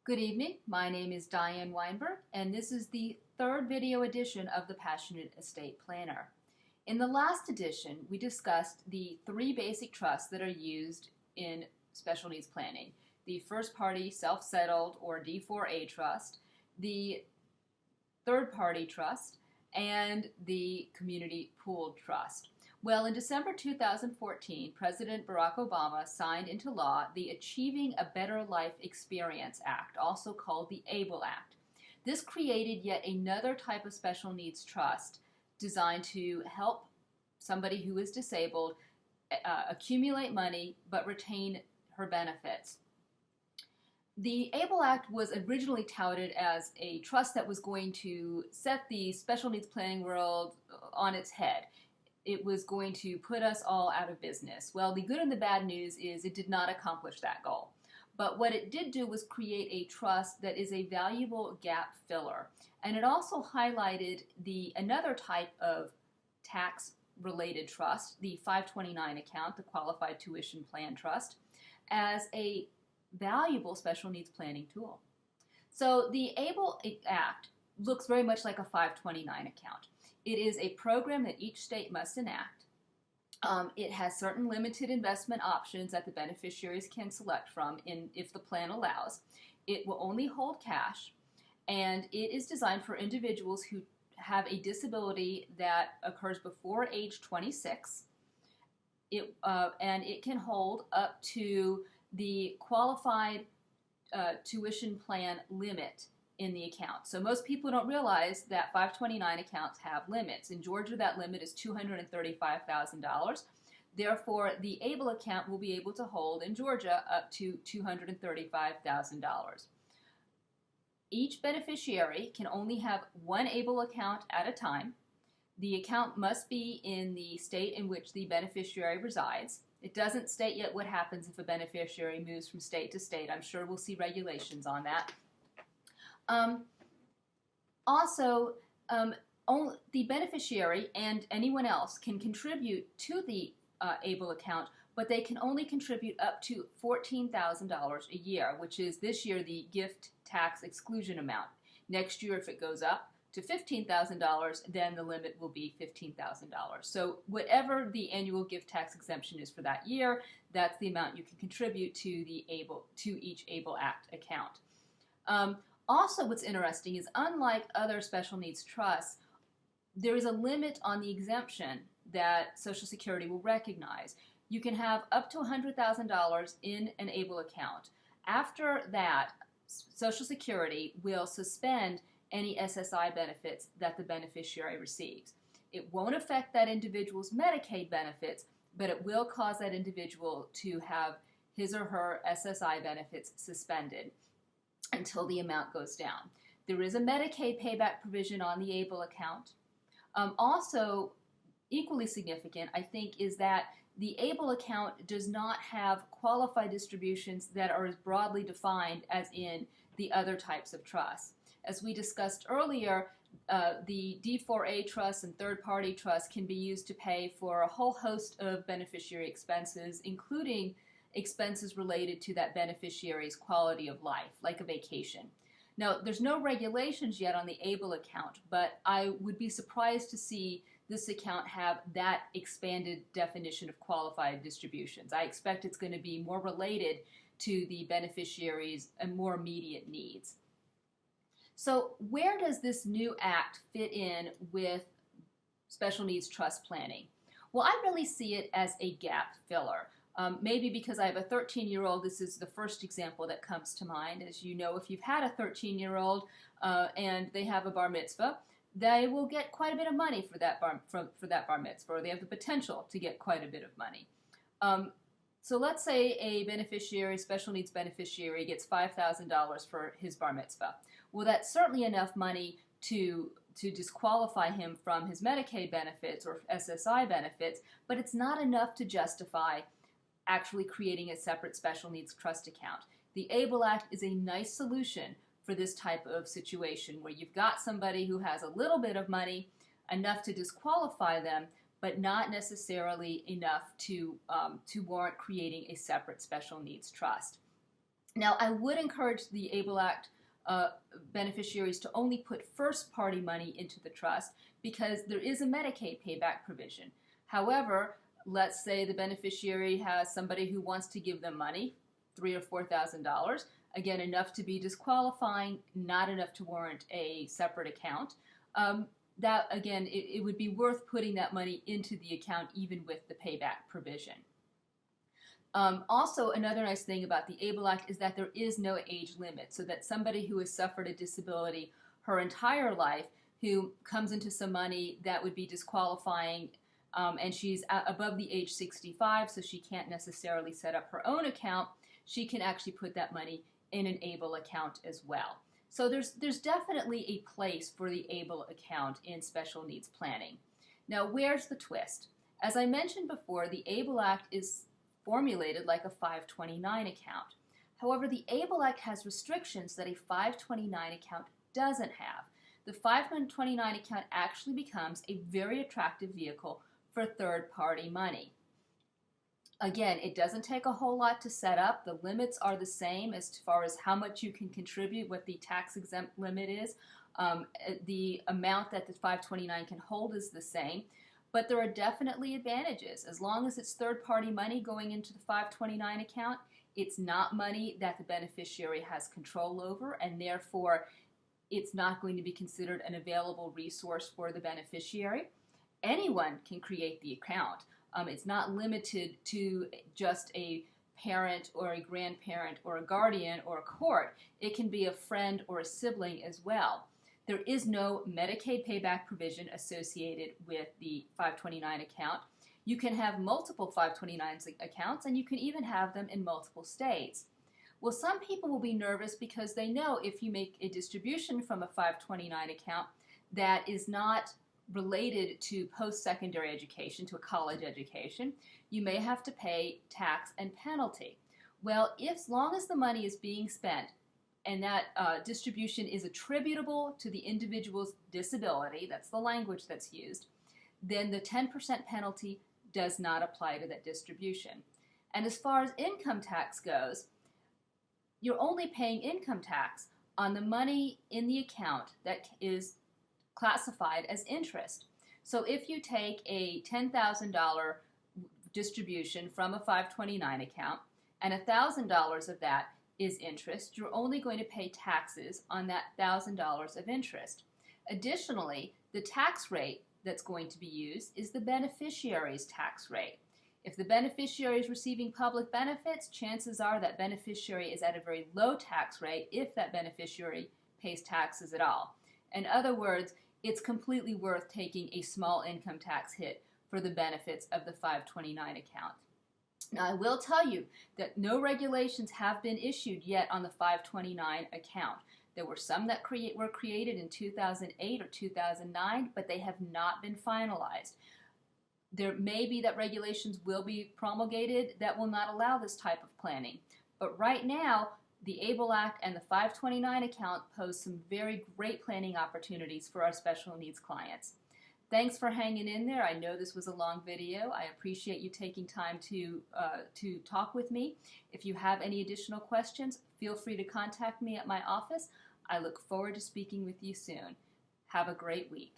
Good evening, my name is Diane Weinberg, and this is the third video edition of the Passionate Estate Planner. In the last edition, we discussed the three basic trusts that are used in special needs planning: the first party self-settled or D4A trust, the third party trust, and the community pooled trust. Well, in December 2014, President Barack Obama signed into law the Achieving a Better Life Experience Act, also called the ABLE Act. This created yet another type of special needs trust designed to help somebody who is disabled accumulate money but retain her benefits. The ABLE Act was originally touted as a trust that was going to set the special needs planning world on its head. It was going to put us all out of business. Well, the good and the bad news is it did not accomplish that goal. But what it did do was create a trust that is a valuable gap filler. And it also highlighted another type of tax-related trust, the 529 account, the Qualified Tuition Plan Trust, as a valuable special needs planning tool. So the ABLE Act looks very much like a 529 account. It is a program that each state must enact. It has certain limited investment options that the beneficiaries can select from if the plan allows. It will only hold cash, and it is designed for individuals who have a disability that occurs before age 26. And it can hold up to the qualified tuition plan limit in the account. So most people don't realize that 529 accounts have limits. In Georgia, that limit is $235,000. Therefore, the ABLE account will be able to hold in Georgia up to $235,000. Each beneficiary can only have one ABLE account at a time. The account must be in the state in which the beneficiary resides. It doesn't state yet what happens if a beneficiary moves from state to state. I'm sure we'll see regulations on that. The beneficiary and anyone else can contribute to the ABLE account, but they can only contribute up to $14,000 a year, which is this year the gift tax exclusion amount. Next year, if it goes up to $15,000, then the limit will be $15,000. So whatever the annual gift tax exemption is for that year, that's the amount you can contribute to each ABLE Act account. Also, what's interesting is, unlike other special needs trusts, there is a limit on the exemption that Social Security will recognize. You can have up to $100,000 in an ABLE account. After that, Social Security will suspend any SSI benefits that the beneficiary receives. It won't affect that individual's Medicaid benefits, but it will cause that individual to have his or her SSI benefits suspended until the amount goes down. There is a Medicaid payback provision on the ABLE account. Also, equally significant, I think, is that the ABLE account does not have qualified distributions that are as broadly defined as in the other types of trusts. As we discussed earlier, the D4A trusts and third-party trusts can be used to pay for a whole host of beneficiary expenses, including expenses related to that beneficiary's quality of life, like a vacation. Now, there's no regulations yet on the ABLE account, but I would be surprised to see this account have that expanded definition of qualified distributions. I expect it's going to be more related to the beneficiary's more immediate needs. So where does this new act fit in with special needs trust planning? Well, I really see it as a gap filler. Maybe because I have a 13-year-old, this is the first example that comes to mind. As you know, if you've had a 13-year-old and they have a bar mitzvah, they will get quite a bit of money for that bar mitzvah, or they have the potential to get quite a bit of money. So let's say a beneficiary, special needs beneficiary, gets $5,000 for his bar mitzvah. Well, that's certainly enough money to disqualify him from his Medicaid benefits or SSI benefits, but it's not enough to justify actually creating a separate special needs trust account. The ABLE Act is a nice solution for this type of situation where you've got somebody who has a little bit of money, enough to disqualify them, but not necessarily enough to warrant creating a separate special needs trust. Now, I would encourage the ABLE Act beneficiaries to only put first-party money into the trust because there is a Medicaid payback provision. However, let's say the beneficiary has somebody who wants to give them money, $3,000 or $4,000, again, enough to be disqualifying, not enough to warrant a separate account. That, again, it would be worth putting that money into the account even with the payback provision. Also, another nice thing about the ABLE Act is that there is no age limit, so that somebody who has suffered a disability her entire life, who comes into some money that would be disqualifying, and she's above the age 65, so she can't necessarily set up her own account, she can actually put that money in an ABLE account as well. So there's definitely a place for the ABLE account in special needs planning. Now, where's the twist? As I mentioned before, the ABLE Act is formulated like a 529 account. However, the ABLE Act has restrictions that a 529 account doesn't have. The 529 account actually becomes a very attractive vehicle for third-party money. Again, it doesn't take a whole lot to set up. The limits are the same as far as how much you can contribute, what the tax-exempt limit is. The amount that the 529 can hold is the same. But there are definitely advantages. As long as it's third-party money going into the 529 account, it's not money that the beneficiary has control over, and therefore it's not going to be considered an available resource for the beneficiary. Anyone can create the account. It's not limited to just a parent or a grandparent or a guardian or a court. It can be a friend or a sibling as well. There is no Medicaid payback provision associated with the 529 account. You can have multiple 529 accounts, and you can even have them in multiple states. Well, some people will be nervous because they know if you make a distribution from a 529 account that is not related to post-secondary education, to a college education, you may have to pay tax and penalty. Well, as long as the money is being spent and that distribution is attributable to the individual's disability, that's the language that's used, then the 10% penalty does not apply to that distribution. And as far as income tax goes, you're only paying income tax on the money in the account that is classified as interest. So if you take a $10,000 distribution from a 529 account and $1,000 of that is interest, you're only going to pay taxes on that $1,000 of interest. Additionally, the tax rate that's going to be used is the beneficiary's tax rate. If the beneficiary is receiving public benefits, chances are that beneficiary is at a very low tax rate if that beneficiary pays taxes at all. In other words, it's completely worth taking a small income tax hit for the benefits of the 529 account. Now, I will tell you that no regulations have been issued yet on the 529 account. There were some that were created in 2008 or 2009, but they have not been finalized. There may be that regulations will be promulgated that will not allow this type of planning. But right now, the ABLE Act and the 529 account pose some very great planning opportunities for our special needs clients. Thanks for hanging in there. I know this was a long video. I appreciate you taking time to talk with me. If you have any additional questions, feel free to contact me at my office. I look forward to speaking with you soon. Have a great week.